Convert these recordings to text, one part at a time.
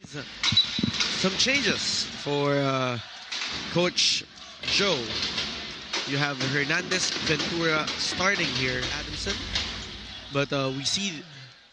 Some changes for Coach Joe. You have Hernandez, Ventura starting here, Adamson. But we see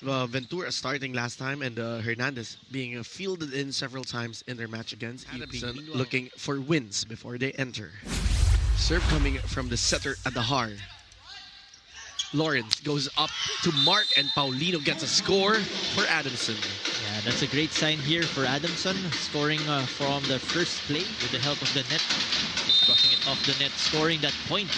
Ventura starting last time and Hernandez being fielded in several times in their match against Adamson, looking for wins before they enter. Serve coming from the setter Adahar. Lawrence goes up to Mark and Paulino gets a score for Adamson. Yeah, that's a great sign here for Adamson, scoring from the first play with the help of the net. Brushing it off the net, scoring that point.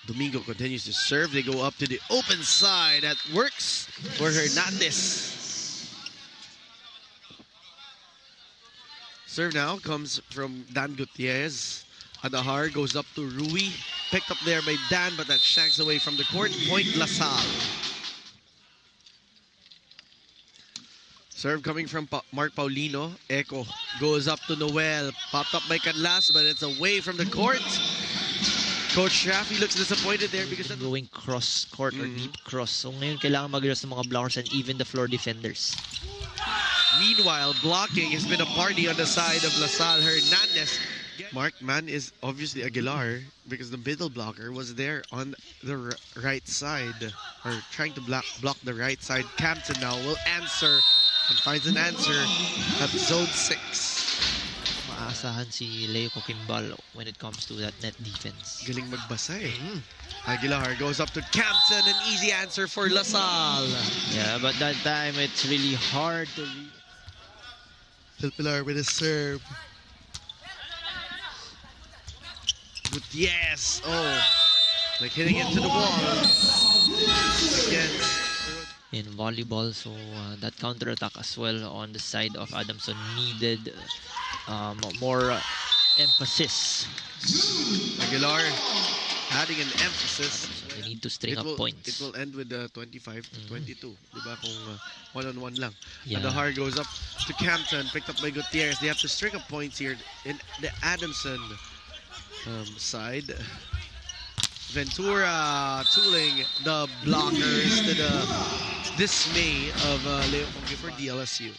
Domingo continues to serve. They go up to the open side. That works for Hernandez. Serve now comes from Dan Gutierrez. Adahar goes up to Rui. Picked up there by Dan, but that shanks away from the court. Point LaSalle. Serve coming from Mark Paulino. Echo goes up to Noel. Popped up by Canlas, but it's away from the court. Coach Shafi looks disappointed there because going cross court or deep cross. So ngayon kailangan mag-adjust ng mga blockers and even the floor defenders. Meanwhile, blocking has been a party on the side of LaSalle. Hernandez. Marked man is obviously Aguilar because the middle blocker was there on the right side or trying to block the right side. Campton now will answer and finds an answer at zone 6. Maasahan si Leo Coquimbal when it comes to that net defense. Galing magbasa eh. Aguilar goes up to Campton, an easy answer for LaSalle. Yeah, but that time it's really hard to read. Del Pilar with a serve. Yes! Oh, like hitting it to the wall. Again. In volleyball, so that counter-attack as well on the side of Adamson needed more emphasis. Aguilar adding an emphasis. They need to string up points. It will end with 25 to 22. Diba kung one-on-one lang. Yeah. Adahar goes up to Campton, picked up by Gutierrez. They have to string up points here in the Adamson side. Ventura tooling the blockers to the dismay of Leo Ponge for DLSU.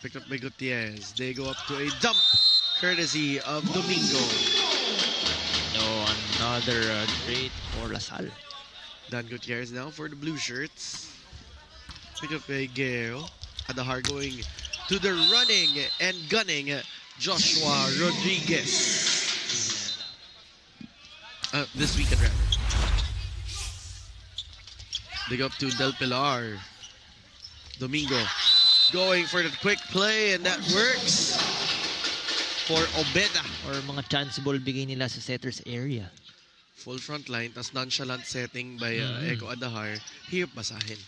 Picked up by Gutierrez. They go up to a dump courtesy of Domingo. No, another great for LaSalle. Dan Gutierrez now for the blue shirts. Pick up by Guerrero. Adahar going to the running and gunning Joshua Rodriguez. This weekend rather. They go up to Del Pilar. Domingo going for the quick play and that works for Obeda. Or mga chance ball bigay nila sa setter's area. Full front line, tas nonchalant setting by Echo Adahar. Hirap basahin.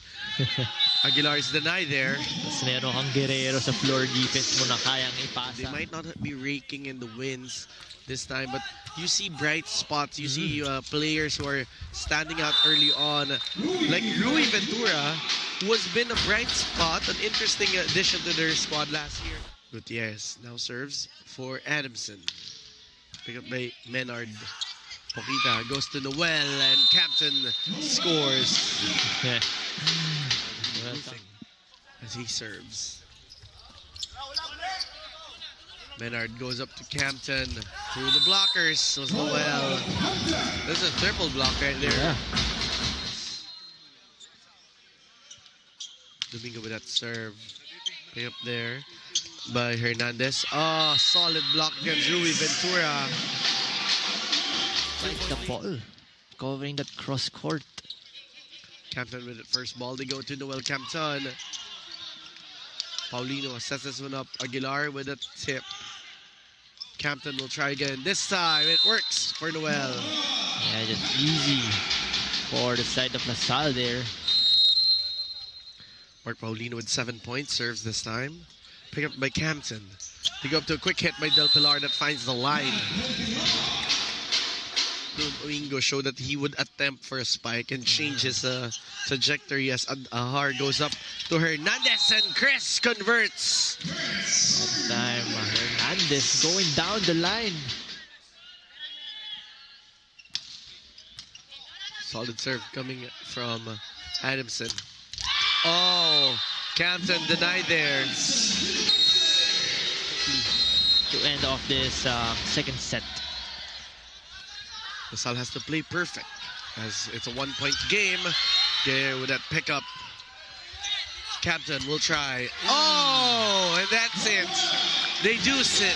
Aguilar is denied there. Tapos meron kang Guerrero sa floor defense mo na kayang ipasa. They might not be raking in the wins this time, but you see bright spots. You see players who are standing out early on. Like Rui Ventura, who has been a bright spot, an interesting addition to their squad last year. Gutierrez now serves for Adamson. Pick up by Menard. Poquita goes to Noel and Captain scores. As he serves. Menard goes up to Campton through the blockers. Was Noel. There's a triple block right there. Yeah. Domingo with that serve. Pick up there by Hernandez. Solid block against Rui Ventura. Like the ball, covering that cross court. Campton with the first ball. They go to Noel Campton. Paulino sets this one up. Aguilar with a tip. Campton will try again. This time it works for Noel. Yeah, just easy for the side of LaSalle there. Mark Paulino with 7 points. Serves this time. Pick up by Campton. They go up to a quick hit by Del Pilar that finds the line. Domingo showed that he would attempt for a spike and change his trajectory as Adahar goes up to Hernandez and Chris converts. That time Hernandez going down the line. Solid serve coming from Adamson. Oh, Campton denied there. To end off this second set. LaSalle has to play perfect as it's a 1-point game. There with that pickup. Campton will try. Oh, and that's it. They do sit.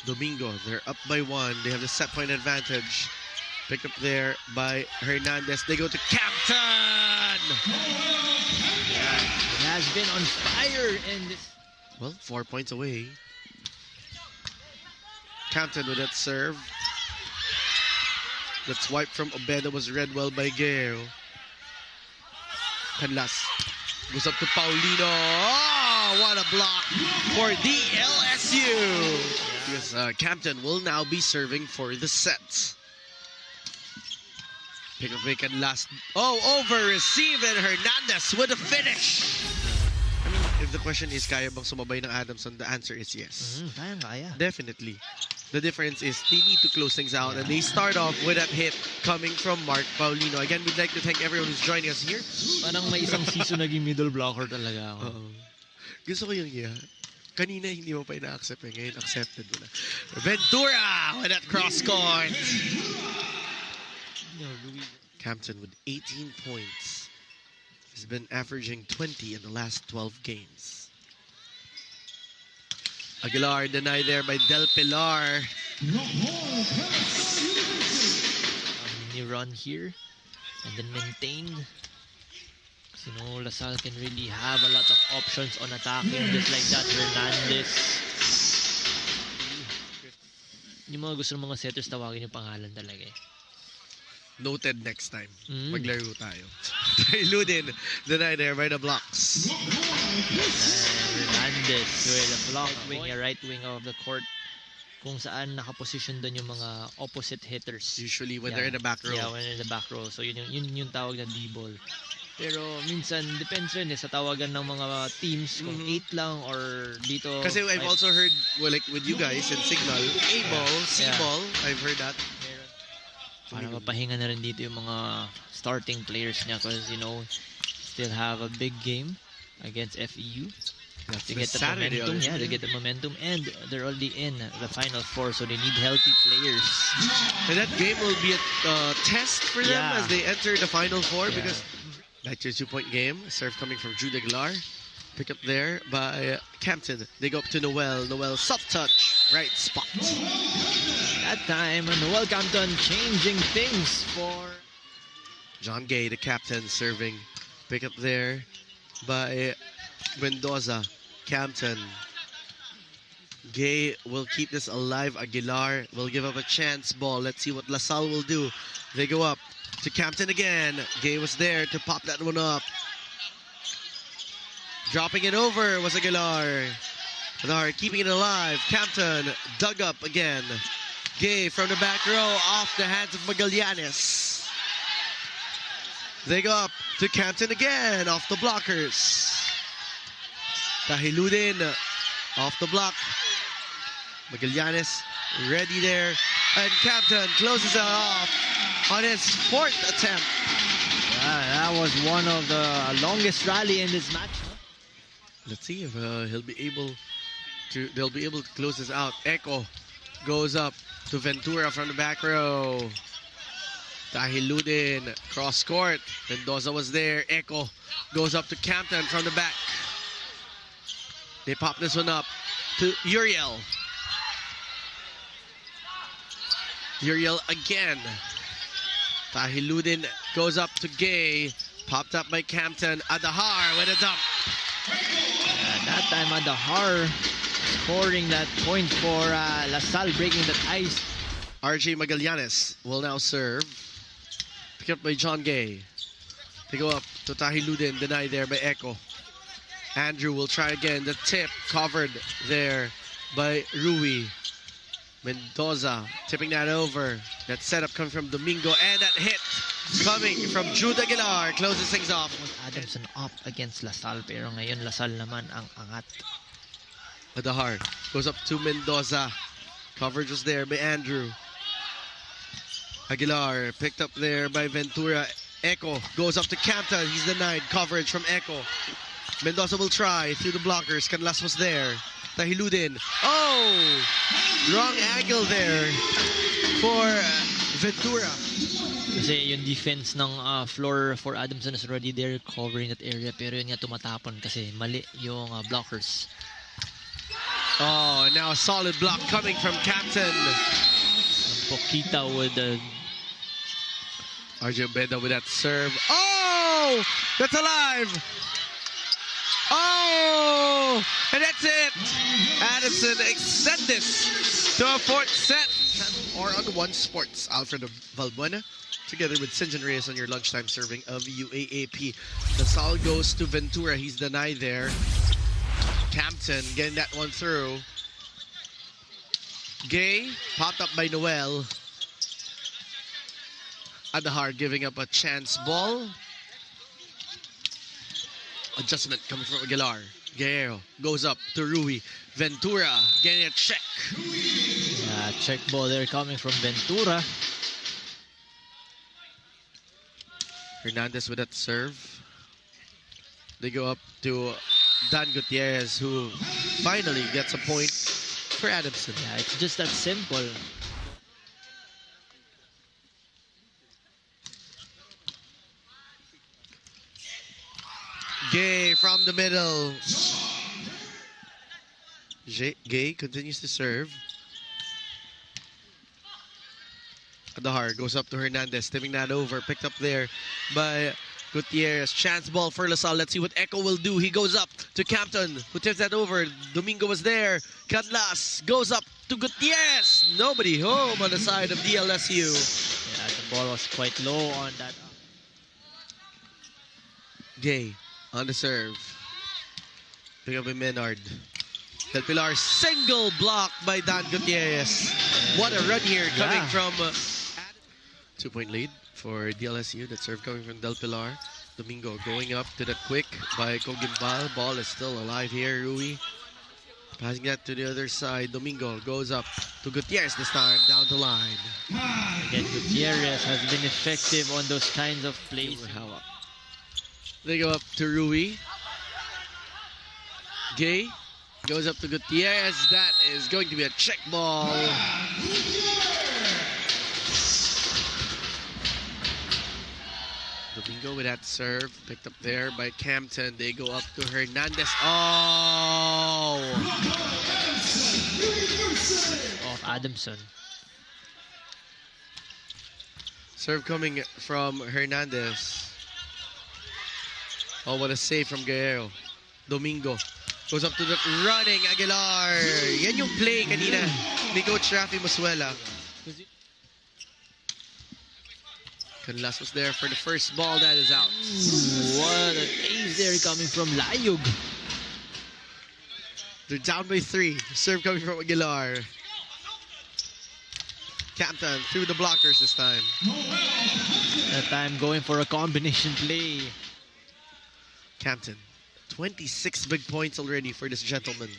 Domingo, they're up by 1. They have the set point advantage. Picked up there by Hernandez. They go to Campton. Yeah, he has been on fire in this. Well, 4 points away. Campton with that serve. That swipe from Obeda was read well by Gale. Canlas goes up to Paulino. Oh, what a block for DLSU. Because Campton will now be serving for the set. Pick up by Canlas. Oh, over receive and Hernandez with a finish. I mean, if the question is kaya bang sumabay ng Adamson, the answer is yes. Kaya. Definitely. The difference is they need to close things out, and they start off with that hit coming from Mark Paulino. Again, we'd like to thank everyone who's joining us here. Parang may isang season naging middle blocker talaga ako. Gusto ko yung kanina hindi mo pa ina-accept eh. Ngayon accepted mo na. Ventura with that cross court. Campton with 18 points. He's been averaging 20 in the last 12 games. Aguilar denied there by Del Pilar. Mini run here and then maintain. Kasi LaSalle can really have a lot of options on attacking just like that. Hernandez. Yung mga gusto ng mga setters tawagin yung pangalan talaga eh. Noted next time. Maglaro tayo. Ludin denied there by the blocks. Hernandez with a block wing, right wing of the court. Kung saan nakaposition doon yung mga opposite hitters. Usually when they're in the back row. Yeah, when in the back row. So yun yung tawag na D-ball. Pero minsan depends rin sa tawagan ng mga teams kung 8 lang or dito. Kasi I've also heard like with you guys in Signal, A-ball, C-ball. I've heard that. Para mapahinga na rin dito yung mga starting players niya because still have a big game against FEU. That's to get the Saturday momentum, already. to get the momentum, and they're already in the Final Four, so they need healthy players. And that game will be a test for them as they enter the Final Four because back to a 2-point game. Serve coming from Jude Aguilar. Pick up there by Campton. They go up to Noel. Noel soft touch, right spot. That time, Noel Campton changing things for John Gay, the captain, serving. Pick up there by Mendoza. Campton. Gay will keep this alive. Aguilar will give up a chance ball. Let's see what LaSalle will do. They go up to Campton again. Gay was there to pop that one up. Dropping it over was Aguilar. Aguilar keeping it alive. Campton dug up again. Gay from the back row off the hands of Magallanes. They go up to Campton again off the blockers. Tahiludin off the block. Magallanes ready there. And Campton closes it off on his 4th attempt. That was one of the longest rally in this match. Let's see if they'll be able to close this out. Echo goes up to Ventura from the back row. Tahiludin cross court. Mendoza was there. Echo goes up to Campton from the back. They pop this one up to Uriel. Uriel again. Tahiludin goes up to Gay. Popped up by Campton. Adahar with a dump. That time Adahar scoring that point for LaSalle, breaking the ice. RJ Magallanes will now serve. Picked up by John Gay. They go up to Tahiludin, denied there by Echo. Andrew will try again. The tip covered there by Rui. Mendoza tipping that over. That setup coming from Domingo, and that hit coming from Jude Aguilar closes things off. Adamson up against LaSalle, pero ngayon LaSalle naman ang angat. Adahar goes up to Mendoza. Coverage was there by Andrew. Aguilar picked up there by Ventura. Echo goes up to Campton. He's denied coverage from Echo. Mendoza will try through the blockers. Canlas was there. Tahiludin. Oh! Wrong angle there for Ventura. Kasi yung defense ng floor for Adamson is already there covering that area. Pero yun nga tumatapon kasi mali yung blockers. Oh, now a solid block coming from Captain. Pokita with the... RJ Benda with that serve. Oh! That's alive! Oh! And that's it! Adamson extend this to a fourth set. Or on One Sports, Alfred Valbuena, together with Sinjan Reyes on your lunchtime serving of UAAP. The foul goes to Ventura. He's denied there. Campton getting that one through. Gay, popped up by Noel. Adahar giving up a chance ball. Adjustment coming from Aguilar. Guerrero goes up to Rui. Ventura getting a check. Yeah, check ball there coming from Ventura. Hernandez with that serve. They go up to Dan Gutierrez, who finally gets a point for Adamson. Yeah, it's just that simple. Gay from the middle. Gay continues to serve. Adahar goes up to Hernandez, tipping that over, picked up there by Gutierrez. Chance ball for LaSalle. Let's see what Echo will do. He goes up to Campton, who tips that over. Domingo was there. Cadlas goes up to Gutierrez. Nobody home on the side of DLSU. Yeah, the ball was quite low on that. Gay on the serve. Pick up by Menard. Del Pilar, single block by Dan Gutierrez. What a run here coming from 2-point lead for DLSU. That serve coming from Del Pilar. Domingo going up to the quick by Cogimbal. Ball is still alive here. Rui passing that to the other side. Domingo goes up to Gutierrez this time down the line. Again, Gutierrez has been effective on those kinds of plays. They go up to Rui. Gay goes up to Gutierrez. That is going to be a check ball. Domingo with that serve. Picked up there by Campton. They go up to Hernandez. Oh! Of Adamson. Serve coming from Hernandez. Oh, what a save from Guerrero. Domingo goes up to the running Aguilar. Yan yung play kanina ni Coach Rafi Masuela. Canlas was there for the first ball. That is out. What an ace there coming from Layug. They're down by 3. Serve coming from Aguilar. Campton through the blockers this time. That time going for a combination play. Campton, 26 big points already for this gentleman.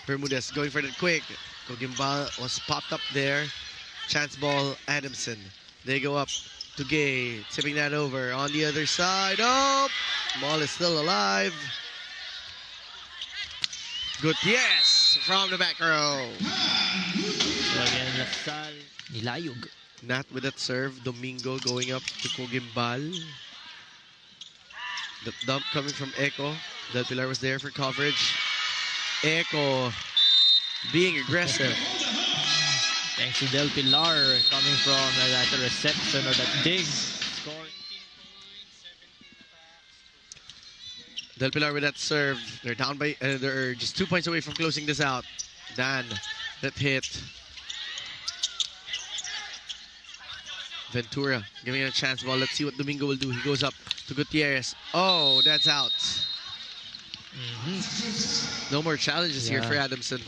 Bermudez going for the quick. Cogimbal was popped up there. Chance ball, Adamson. They go up to Gay, tipping that over on the other side. Oh, ball is still alive. Gutierrez from the back row. So again, LaSalle, Nilayug. Nat with that serve. Domingo going up to Cogimbal. The dump coming from Echo. Del Pilar was there for coverage. Echo being aggressive. Thanks to Del Pilar coming from that reception or that dig. Del Pilar with that serve. They're down by, they're just 2 points away from closing this out. Dan, that hit. Ventura giving it a chance ball. Let's see what Domingo will do. He goes up to Gutierrez. Oh, that's out. No more challenges here for Adamson.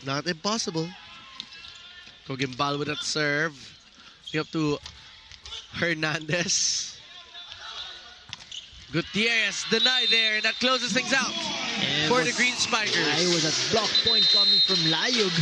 Not impossible. Cogimbal with that serve. Up to Hernandez. Gutierrez denied there, and that closes things out for the Green Spikers. I was at block point coming from Layug.